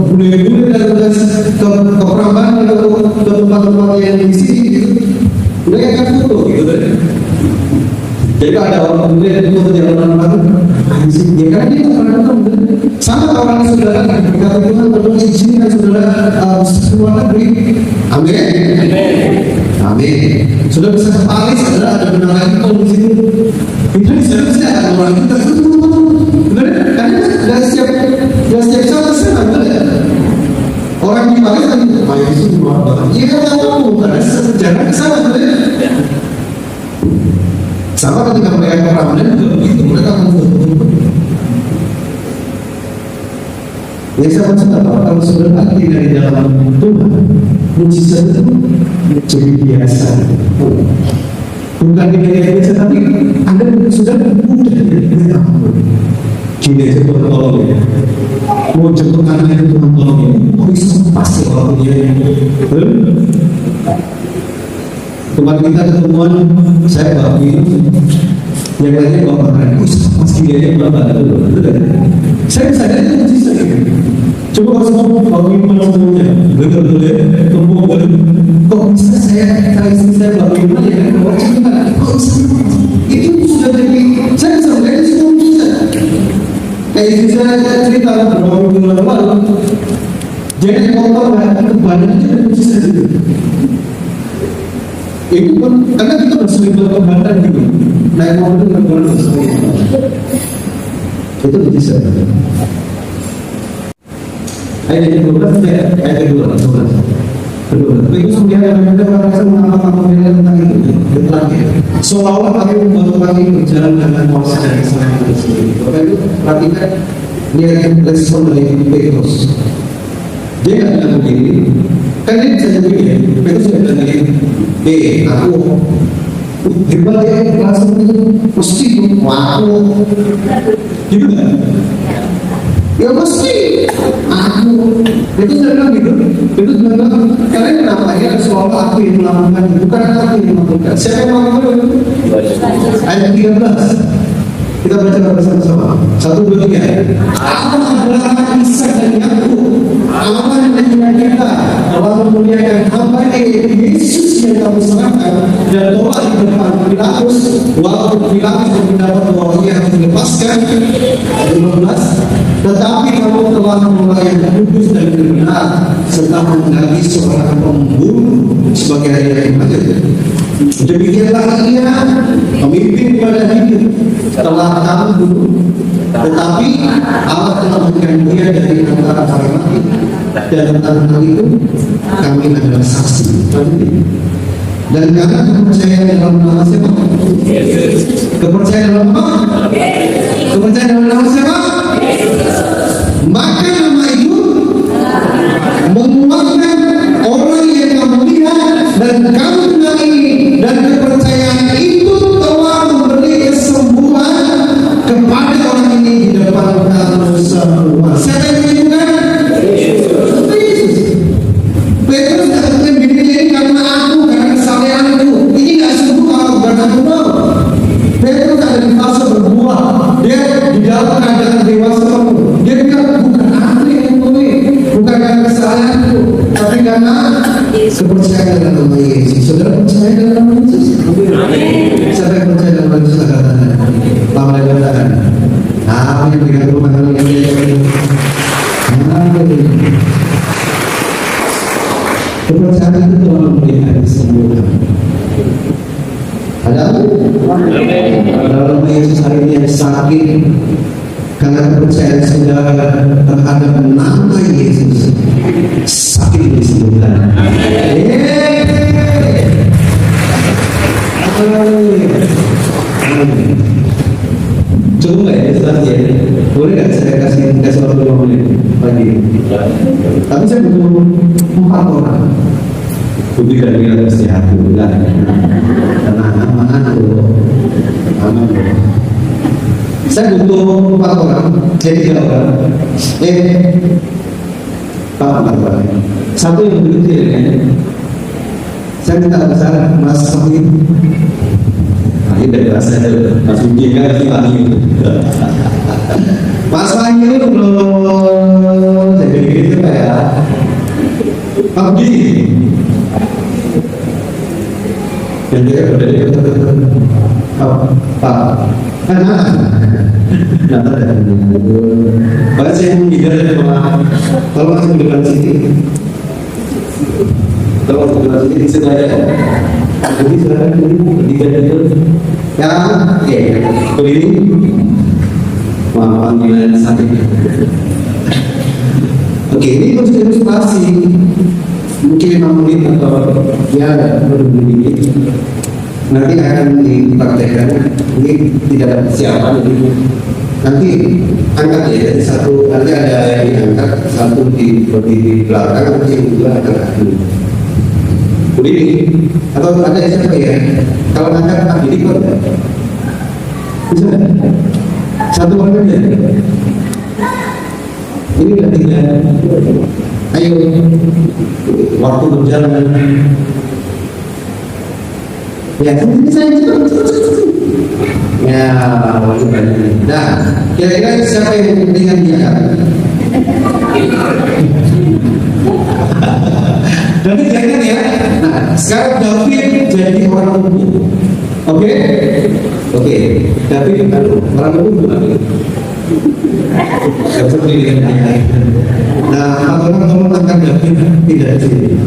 Speaker 1: bule-bule datang ke Prambanan atau ke tempat-tempat yang di sini, gitu, mereka akan foto, gitu kan? Jadi ada orang bule yang foto di orang-orang di sini, ya kan dia orang-orang sama orang saudara kan, ketika Tuhan berdoa di sini kan saudara luar negeri, amin, amin. Sudah bisa ke Paris, saudara ada benar lagi kalau di sini, itu di sana ada orang kita benar, karena dari setiap satu sana benar. Orang di Paris kan itu luar biasa. Iya kan tahu, karena sejarah sama benar. Sama ketika mereka ke Ramadan juga begitu, mereka akan foto-foto. Ya saya kalau saudara tidak di dalam Tuhan, mujizat itu jadi biasa. Bukan biasa, tapi Anda sudah mudah ya. Gini aja Tuhan tolong ya. Mau jemput anaknya Tuhan tolong ya. Oh bisa pasti kalau dia tempat kita ketemuan, saya bagi yang lainnya bawa makan. Pasti dia bawa saya sadar itu mujizat. Coba kalau bagi semuanya, betul ya, tunggu kok bisa saya kali ini saya bagi mana ya? Kok itu sudah jadi saya sampai itu semua mujizat. Kayak saya cerita beberapa minggu lalu, jadi motor banyak itu mujizat itu. Itu pun karena kita bersering berkebandan gitu, naik mobil berkebandan bersering. Itu bisa. Ayat yang 12 ayat kedua. Tapi itu sebenarnya ada merasa mengapa tentang itu terakhir. Seolah-olah kami membantu kami berjalan dengan kuasa dan kesenangan itu sendiri. Bapak itu perhatikan dia respon dari Petrus. Dia nggak bilang begini. Kan dia bisa jadi begini. Petrus tidak bilang begini. Aku hebat ya, langsung itu mesti aku gitu kan? Ya mesti aku itu saya bilang gitu. Itu bilang karena kenapa ya soal aku yang melakukan bukan aku yang melakukan. Siapa yang melakukan? Ayat 13. Kita baca bersama-sama. 1, 2, 3. Allah adalah Isa dan Yakub. Allah yang kita telah memuliakan hamba Yesus yang kami serahkan dan doa di depan Pilatus. Walaupun Pilatus berpendapat bahwa ia harus dilepaskan. 15. Tetapi kamu telah memulai yang kudus dan benar serta mengganti seorang pembunuh sebagai raja yang adil. Demikianlah ia pemimpin pada hidup telah tangguh, tetapi Allah telah memberikan dia dari antara para mati, dan tentang hal itu kami adalah saksi. Dan karena kepercayaan dalam nama siapa? Kepercayaan dalam apa? Kepercayaan dalam nama siapa? Maka nama itu menguatkan orang yang kamu lihat dan kamu kenal ini, dan kepercayaan itu telah memberi kesembuhan kepada orang ini di depan kamu semua. Siapa yang menyembuhkan? Yesus. Petrus katakan Biblia ini karena aku, karena kesalehanku. Ini tidak sembuh kalau bukan aku. Petrus ada di fase berbuah. Dia di dalam keadaan dewasa. Dia bilang bukan aku yang memulai, bukan karena kesalahanku, tapi karena kepercayaan dalam nama Yesus. Saudara percaya dalam nama Yesus? Siapa yang percaya dalam nama Yesus? Pamer katakan. Apa yang berikan rumah dalam Yesus? Kepercayaan itu telah memberikan kesembuhan. Ada apa? Dalam nama Yesus hari ini yang sakit, karena kepercayaan saudara terhadap nama Yesus, sakit disembuhkan. Coba ya, setelah ya, boleh nggak saya kasih waktu 5 menit lagi? Tapi saya butuh 4 orang. Budi dan dia harus sehat dulu lah. Karena aman dulu. Saya butuh 4 orang, jadi 3 orang. Pak, satu yang lebih kecil ya. Saya minta besar Mas Fahim. Nah, ini dari rasa Mas Budi kan kita lagi. Mas Fahim itu belum jadi gitu ya. Pak Budi. Dan dia berdiri Pak. Bahkan saya menghindar dari kalau masuk di depan sini, kalau masuk di depan sini segala jadi silakan berdiri itu ya, berdiri panggilan sakit. Oke, ini proses ilustrasi mungkin 5 menit atau ya berdiri. Nanti akan dipraktekkan. Ini tidak ada persiapan, jadi nanti angkat ya dari satu, nanti ada yang diangkat, satu di belakang, nanti yang kedua angkat dulu. Berdiri atau ada siapa ya? Kalau angkat berdiri kok bisa? Satu orang aja. Ini udah 3. Ayo, waktu berjalan. Ya, ini saya ya, nah, kira-kira siapa yang dengan dia? David jangan ya. Nah, sekarang David jadi orang umum. Oke? David orang umum gimana? Seperti dengan ayah. Nah, orang tolong akan David tidak di sini.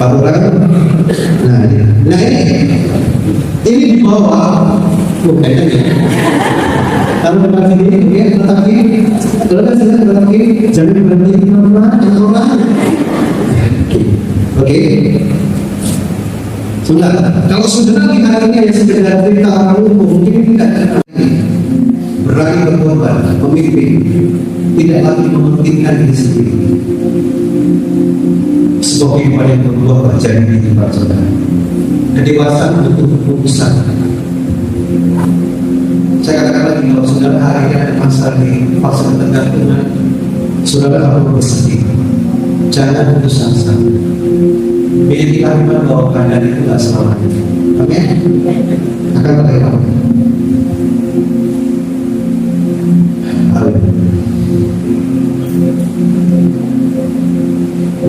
Speaker 1: Pak orang, nah ini di bawah, bukan ya? Kalau depan sini, ya, tetapi jangan berhenti di mana. Oke. Sudah. Kalau saudara di hari ini yang sekedar cerita orang umum, mungkin tidak berani berkorban, pemimpin, tidak lagi mementingkan diri sendiri. Sebuah kehidupan yang berbuah terjadi di tempat saudara. Kedewasaan butuh keputusan. Saya katakan lagi, kalau saudara hari ini ada masalah di fase ketergantungan, saudara harus bersedih. Jangan putus asa. Miliki kalimat bahwa keadaan itu tidak selamanya. Amin. Akan bagaimana?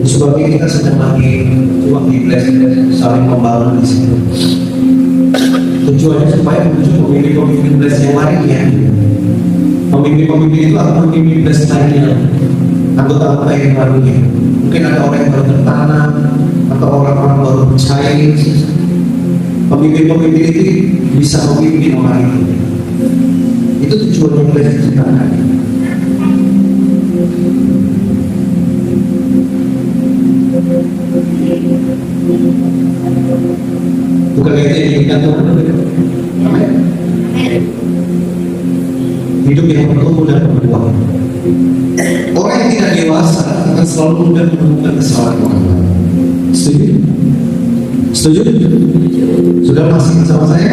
Speaker 1: Sebabnya kita sedang lagi uang di saling membangun di situ. Tujuannya supaya menuju pemimpin-pemimpin yang lainnya. Pemimpin-pemimpin itu akan memimpin lainnya, anggota-anggota yang lainnya. Mungkin ada orang yang baru bertanam atau orang-orang baru percaya. Pemimpin-pemimpin itu bisa memimpin orang itu. Itu tujuan yang kita ciptakan. Bukan itu yang diinginkan Tuhan. Hidup yang bertumbuh dan berbuah. Orang yang tidak dewasa akan selalu mudah menemukan kesalahan orang lain. Setuju? Setuju? Sudah masih bersama saya?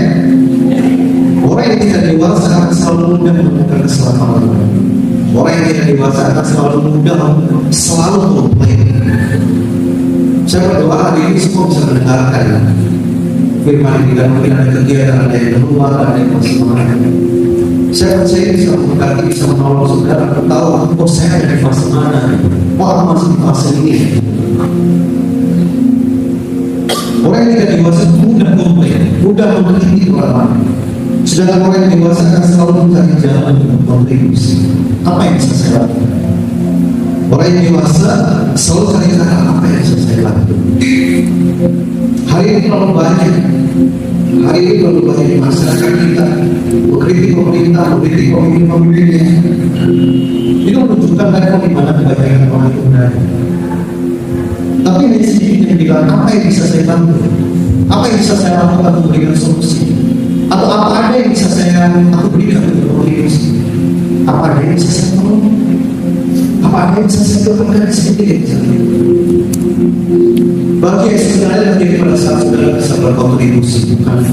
Speaker 1: Orang yang tidak dewasa akan selalu mudah menemukan kesalahan orang lain. Orang yang tidak dewasa akan selalu mudah komplain. Saya berdoa hari ini semua bisa mendengarkan firman ini, dan mungkin ada kegiatan, ada yang keluar, ada yang masih mengalami. Saya percaya bisa memberkati, bisa menolong saudara. Aku tahu, saya ada di fase mana? Aku masih di fase ini. Orang yang tidak dewasa mudah komplain, mudah mengkritik orang lain. Sedangkan orang yang dewasa akan selalu mencari jalan untuk kontribusi. Apa yang bisa saya lakukan? Orang yang dewasa selalu cari cara apa yang bisa saya lakukan. Hari ini terlalu banyak di masyarakat kita mengkritik pemerintah, mengkritik pemimpin-pemimpinnya. Itu menunjukkan mereka di mana kebanyakan orang itu benar. Tapi hanya sedikit yang bilang apa yang bisa saya bantu, apa yang bisa saya lakukan untuk memberikan solusi, atau apa ada yang bisa aku berikan untuk kontribusi, apa ada yang bisa saya tolong, apa ada yang bisa saya lakukan sedikit. Bagi yang sebenarnya menjadi pada saat saudara bisa berkontribusi, bukan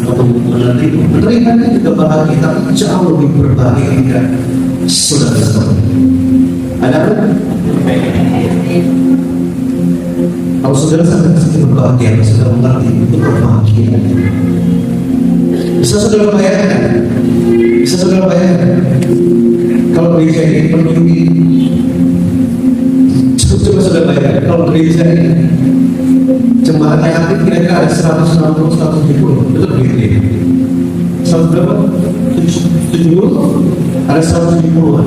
Speaker 1: menerima juga bahagia, tapi jauh lebih berbahagia saudara-saudara. Ada apa? Kalau saudara sampai ke situ berbahagia, saudara mengerti itu berbahagia. Bisa saudara bayangkan, kalau gereja ini penuhi. Coba saudara bayangkan, kalau gereja ini jemaat yang aktif kira-kira ada 160, 170, betul begitu? 100 berapa? 70? Ada 170-an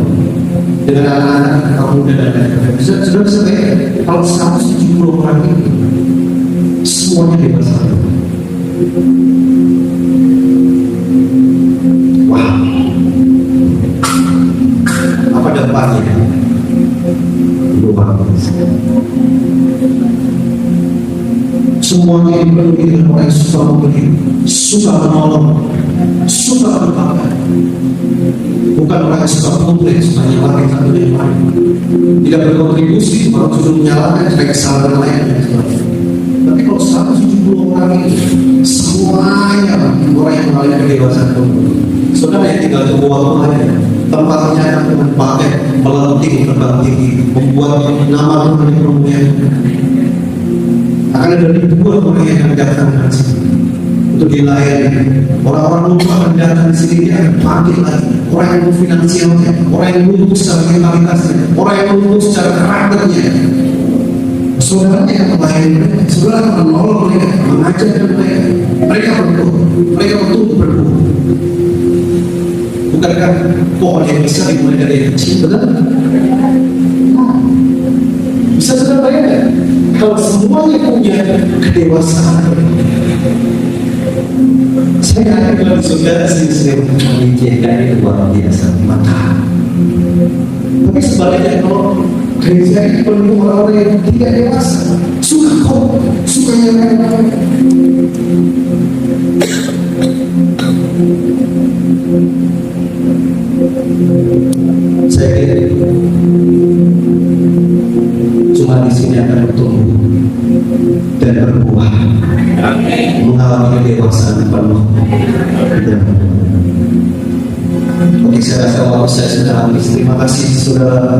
Speaker 1: dengan anak-anak, kaum muda dan lain-lain. Sudah bisa bayangkan, kalau 170 orang itu semuanya dewasa. Wow, apa dampaknya? Luar biasa. Semuanya dipenuhi dengan orang yang suka memberi, suka menolong, suka berbakti. Bukan orang yang suka komplain, suka nyalakan satu dan lain. Tidak berkontribusi, malah justru menyalahkan sebagai kesalahan lain. Tapi kalau 170 orang ini semuanya orang yang mengalami kedewasaan itu, saudara yang tinggal di bawah aja, tempatnya yang dipakai melantik terbang tinggi, membuat nama Tuhan kemudian akan ada ribuan orang yang akan datang ke sini untuk dilayani. Orang-orang lupa akan datang di sini, dia akan bangkit lagi. Orang yang butuh finansialnya, orang yang butuh secara mentalitasnya, orang yang butuh secara karakternya. Saudara yang melayani mereka, saudara akan menolong mereka, mengajarkan mereka. Mereka betul berbuah. Bukankah pohon yang bisa dimulai dari yang kecil, benar? Bisa saudara bayangkan? Kalau semuanya punya kedewasaan, saya yakin kalau saudara sering memikirkan itu luar biasa mata. Tapi sebaliknya kalau gereja ini penuh orang-orang yang tidak dewasa, suka yang saya kira cuma di sini akan bertumbuh dan berbuah, mengalami kedewasaan penuh. Oke, saya rasa waktu saya sudah habis. Terima kasih saudara.